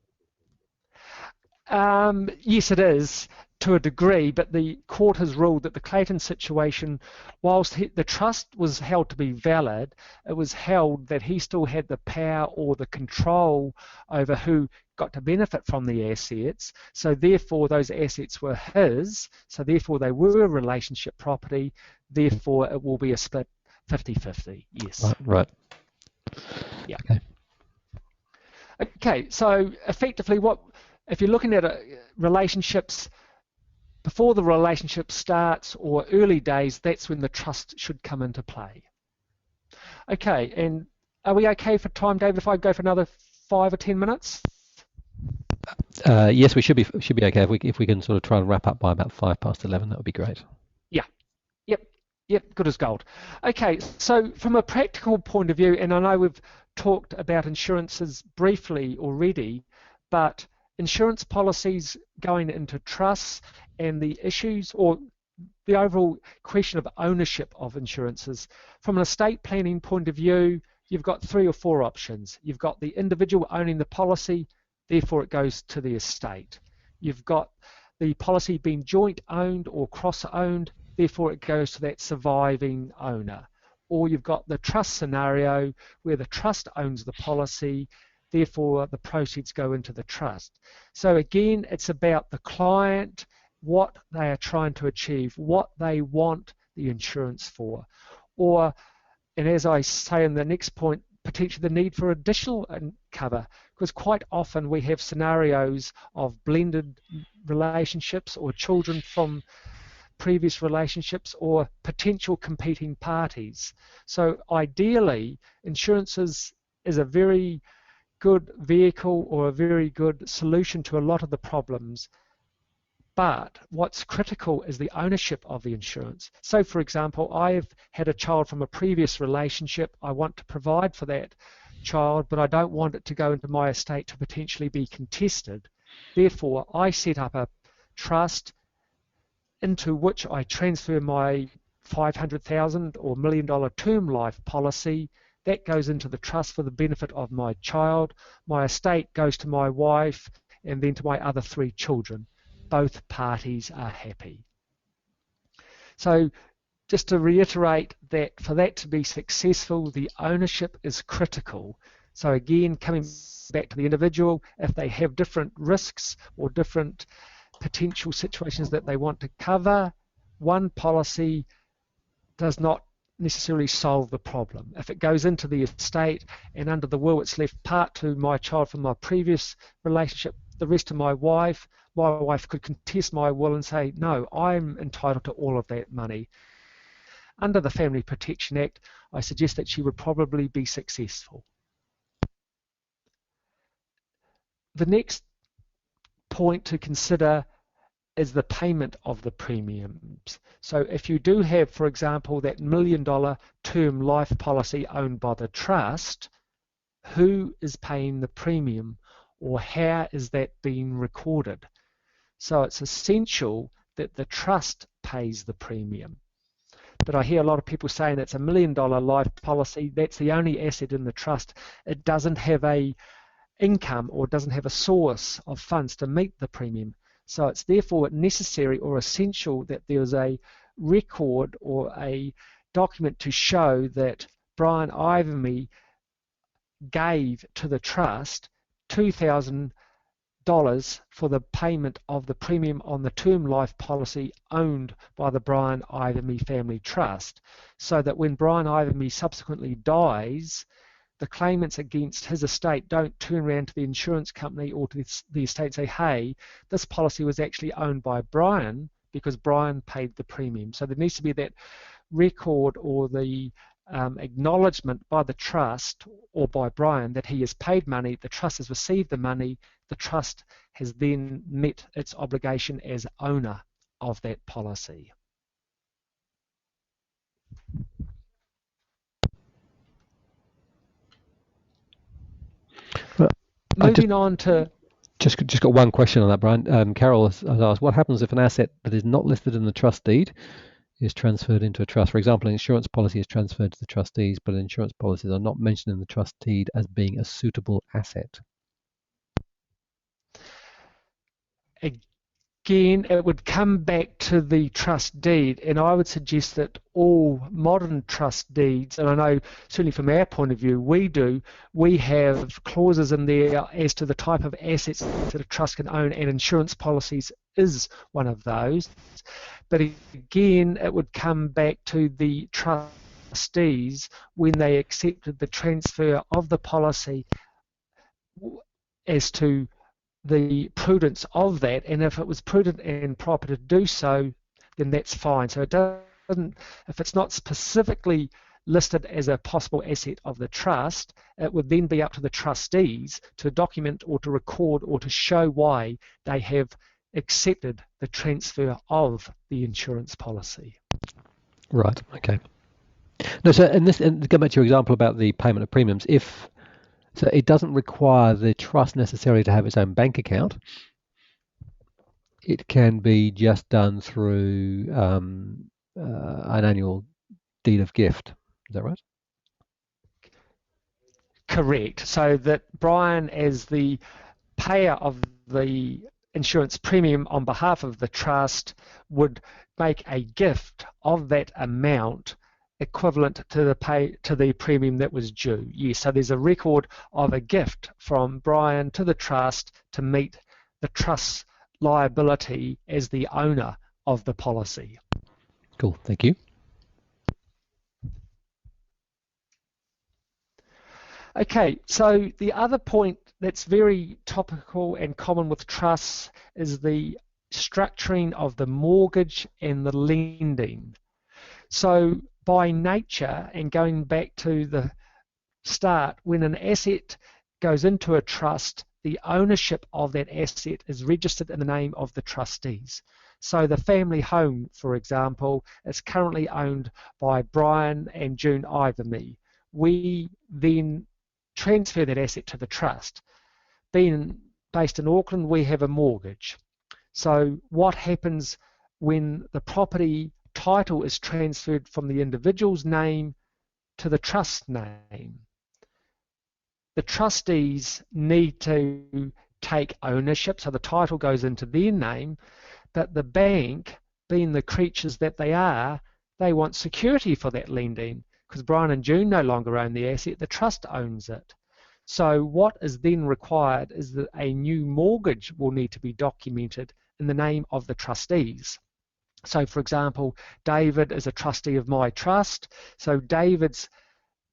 Yes, it is to a degree, but the court has ruled that the Clayton situation, whilst the trust was held to be valid, it was held that he still had the power or the control over who got to benefit from the assets. So therefore, those assets were his. So therefore, they were a relationship property. Therefore, it will be a split 50-50. Yes. Right. Yeah. Okay. So effectively, if you're looking at relationships, before the relationship starts or early days, that's when the trust should come into play. Okay, and are we okay for time, David, if I go for another 5 or 10 minutes? Yes, we should be okay. If we can sort of try and wrap up by about 11:05, that would be great. Yeah. Yep, good as gold. Okay, so from a practical point of view, and I know we've talked about insurances briefly already, but insurance policies going into trusts and the issues or the overall question of ownership of insurances. From an estate planning point of view, you've got 3 or 4 options. You've got the individual owning the policy, therefore it goes to the estate. You've got the policy being joint owned or cross owned, therefore it goes to that surviving owner. Or you've got the trust scenario where the trust owns the policy, therefore the proceeds go into the trust. So again, it's about the client, what they are trying to achieve, what they want the insurance for. Or, and as I say in the next point, potentially the need for additional cover, because quite often we have scenarios of blended relationships or children from previous relationships or potential competing parties. So ideally, insurances is a very good vehicle or a very good solution to a lot of the problems. But what's critical is the ownership of the insurance. So for example, I've had a child from a previous relationship. I want to provide for that child, but I don't want it to go into my estate to potentially be contested. Therefore, I set up a trust into which I transfer my $500,000 or $1 million term life policy. That goes into the trust for the benefit of my child. My estate goes to my wife and then to my other 3 children. Both parties are happy. So just to reiterate that for that to be successful, the ownership is critical. So again, coming back to the individual, if they have different risks or different potential situations that they want to cover, one policy does not necessarily solve the problem. If it goes into the estate and under the will it's left part to my child from my previous relationship, the rest to my wife could contest my will and say, no, I'm entitled to all of that money. Under the Family Protection Act, I suggest that she would probably be successful. The next point to consider is the payment of the premiums. So if you do have, for example, that $1 million term life policy owned by the trust, who is paying the premium, or how is that being recorded? So it's essential that the trust pays the premium. But I hear a lot of people saying it's $1 million life policy, that's the only asset in the trust. It doesn't have a income or doesn't have a source of funds to meet the premium. So it's therefore necessary or essential that there's a record or a document to show that Brian Ivamy gave to the trust $2,000 for the payment of the premium on the term life policy owned by the Brian Ivamy Family Trust, so that when Brian Ivamy subsequently dies, the claimants against his estate don't turn around to the insurance company or to the estate and say, hey, this policy was actually owned by Brian because Brian paid the premium. So there needs to be that record or the acknowledgement by the trust or by Brian that he has paid money, the trust has received the money, the trust has then met its obligation as owner of that policy. Well, moving on to... Just got one question on that, Brian. Carol has asked, what happens if an asset that is not listed in the trust deed is transferred into a trust? For example, an insurance policy is transferred to the trustees, but insurance policies are not mentioned in the trust deed as being a suitable asset. Again, it would come back to the trust deed, and I would suggest that all modern trust deeds, and I know certainly from our point of view, we have clauses in there as to the type of assets that a trust can own, and insurance policies is one of those. But again, it would come back to the trustees when they accepted the transfer of the policy as to the prudence of that, and if it was prudent and proper to do so, then that's fine. So it doesn't, if it's not specifically listed as a possible asset of the trust, it would then be up to the trustees to document or to record or to show why they have accepted the transfer of the insurance policy. Right. Okay. No. So, and go back to your example about the payment of premiums. So it doesn't require the trust necessarily to have its own bank account. It can be just done through an annual deed of gift. Is that right? Correct. So that Brian, as the payer of the insurance premium on behalf of the trust, would make a gift of that amount equivalent to the premium that was due. Yes, so there's a record of a gift from Brian to the trust to meet the trust's liability as the owner of the policy. Cool, thank you. Okay, so the other point that's very topical and common with trusts is the structuring of the mortgage and the lending. So by nature, and going back to the start, when an asset goes into a trust, the ownership of that asset is registered in the name of the trustees. So the family home, for example, is currently owned by Brian and June Ivamy. We then transfer that asset to the trust. Being based in Auckland, we have a mortgage. So what happens when the property title is transferred from the individual's name to the trust name? The trustees need to take ownership, so the title goes into their name, but the bank, being the creatures that they are, they want security for that lending, because Brian and June no longer own the asset, the trust owns it. So what is then required is that a new mortgage will need to be documented in the name of the trustees. So for example, David is a trustee of my trust, so David's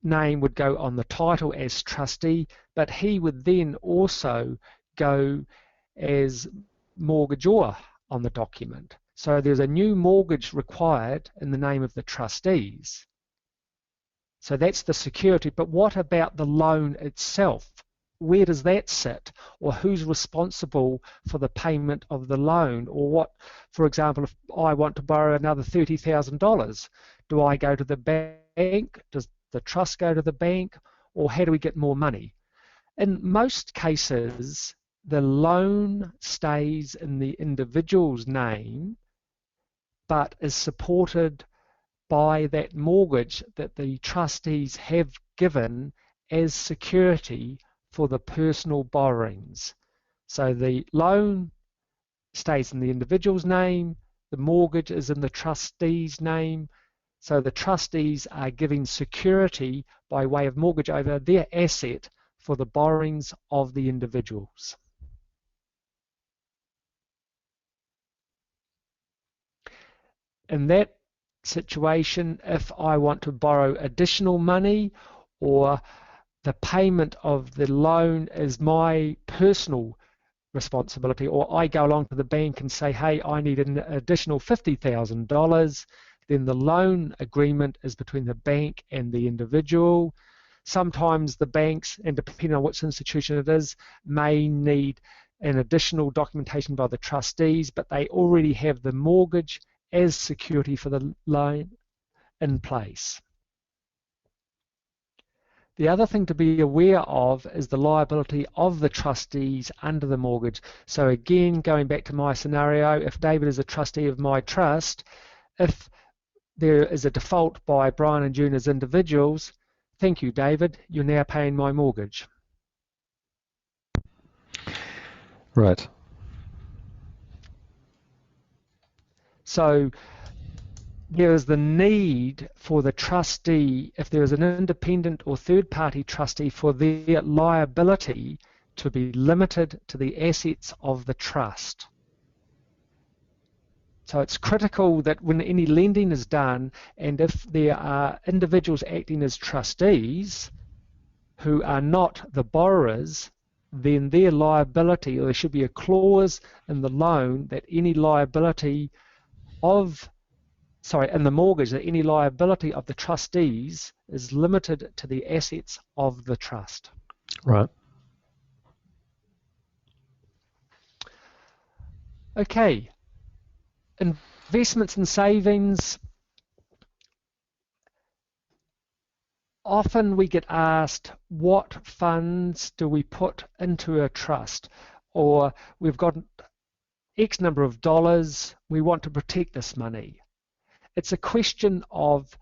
name would go on the title as trustee, but he would then also go as mortgagor on the document. So there's a new mortgage required in the name of the trustees. So that's the security, but what about the loan itself? Where does that sit? Or who's responsible for the payment of the loan? Or what, for example, if I want to borrow another $30,000, do I go to the bank? Does the trust go to the bank? Or how do we get more money? In most cases, the loan stays in the individual's name, but is supported by that mortgage that the trustees have given as security for the personal borrowings. So the loan stays in the individual's name, the mortgage is in the trustee's name, so the trustees are giving security by way of mortgage over their asset for the borrowings of the individuals. In that situation, if I want to borrow additional money, or the payment of the loan is my personal responsibility, or I go along to the bank and say, hey, I need an additional $50,000, then the loan agreement is between the bank and the individual. Sometimes the banks, and depending on which institution it is, may need an additional documentation by the trustees, but they already have the mortgage as security for the loan in place. The other thing to be aware of is the liability of the trustees under the mortgage. So again, going back to my scenario, if David is a trustee of my trust, if there is a default by Brian and June as individuals, thank you, David, you're now paying my mortgage. Right. So there is the need for the trustee, if there is an independent or third-party trustee, for their liability to be limited to the assets of the trust. So it's critical that when any lending is done, and if there are individuals acting as trustees who are not the borrowers, then their liability, or there should be a clause in the loan that any liability of in the mortgage, that any liability of the trustees is limited to the assets of the trust. Right. Okay. Investments and savings. Often we get asked, what funds do we put into a trust? Or we've got X number of dollars, we want to protect this money. It's a question of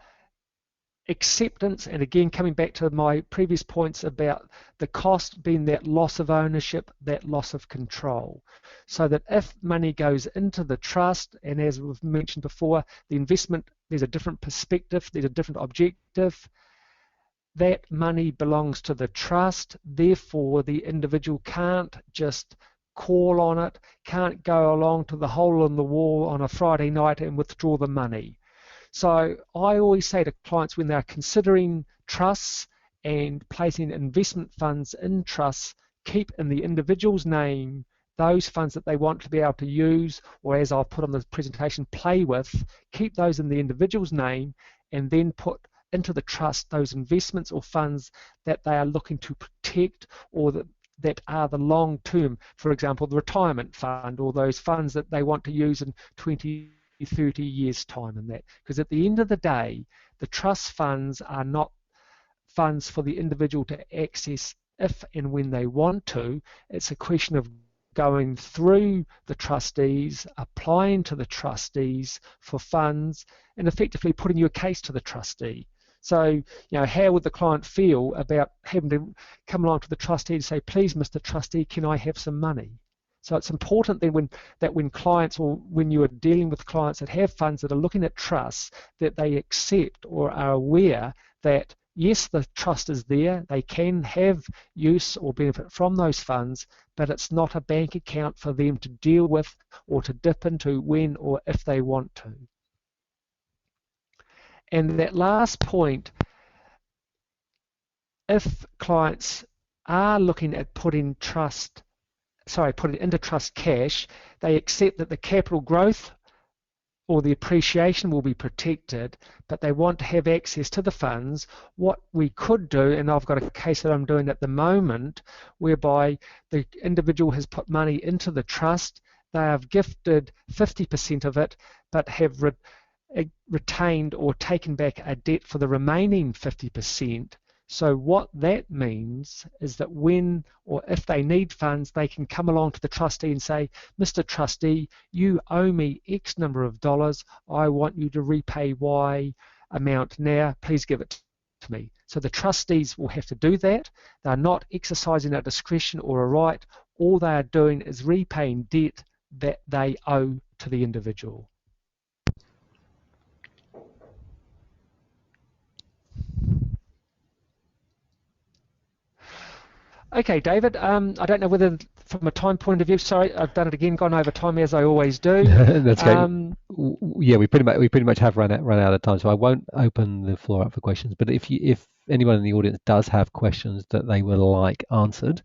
acceptance, and again, coming back to my previous points about the cost being that loss of ownership, that loss of control. So that if money goes into the trust, and as we've mentioned before, the investment, there's a different perspective, there's a different objective, that money belongs to the trust, therefore the individual can't just call on it, can't go along to the hole in the wall on a Friday night and withdraw the money. So I always say to clients when they're considering trusts and placing investment funds in trusts, keep in the individual's name those funds that they want to be able to use, or as I've put on the presentation, play with, keep those in the individual's name, and then put into the trust those investments or funds that they are looking to protect, or that are the long term, for example, the retirement fund, or those funds that they want to use in 20, 30 years time, and that. Because at the end of the day, the trust funds are not funds for the individual to access if and when they want to. It's a question of going through the trustees, applying to the trustees for funds, and effectively putting your case to the trustee. So, how would the client feel about having to come along to the trustee to say, please, Mr. Trustee, can I have some money? So it's important then when clients, or when you are dealing with clients that have funds that are looking at trusts, that they accept or are aware that yes, the trust is there. They can have use or benefit from those funds, but it's not a bank account for them to deal with or to dip into when or if they want to. And that last point, if clients are looking at putting into trust cash, they accept that the capital growth or the appreciation will be protected, but they want to have access to the funds. What we could do, and I've got a case that I'm doing at the moment, whereby the individual has put money into the trust, they have gifted 50% of it, but have retained or taken back a debt for the remaining 50%. So what that means is that when or if they need funds, they can come along to the trustee and say, Mr. Trustee, you owe me X number of dollars. I want you to repay Y amount now. Please give it to me. So the trustees will have to do that. They're not exercising a discretion or a right. All they are doing is repaying debt that they owe to the individual. Okay, David, I don't know whether from a time point of view, sorry, I've done it again, gone over time as I always do. That's okay. Yeah, we pretty much have run out of time, so I won't open the floor up for questions. But if anyone in the audience does have questions that they would like answered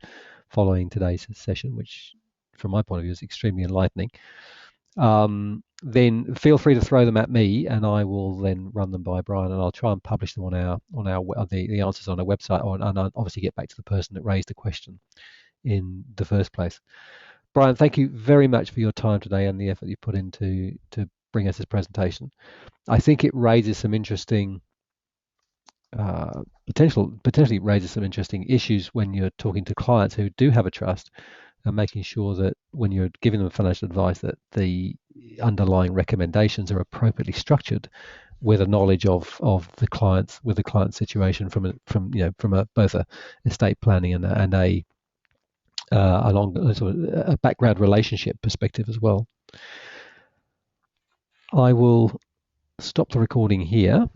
following today's session, which from my point of view is extremely enlightening, then feel free to throw them at me, and I will then run them by Brian, and I'll try and publish them on the answers on our website, and I'll obviously get back to the person that raised the question in the first place. Brian, thank you very much for your time today and the effort you put into to bring us this presentation. I think it raises some interesting potentially raises some interesting issues when you're talking to clients who do have a trust, and making sure that when you're giving them financial advice that the underlying recommendations are appropriately structured with a knowledge of the client's situation from both a estate planning and a background relationship perspective as well. I will stop the recording here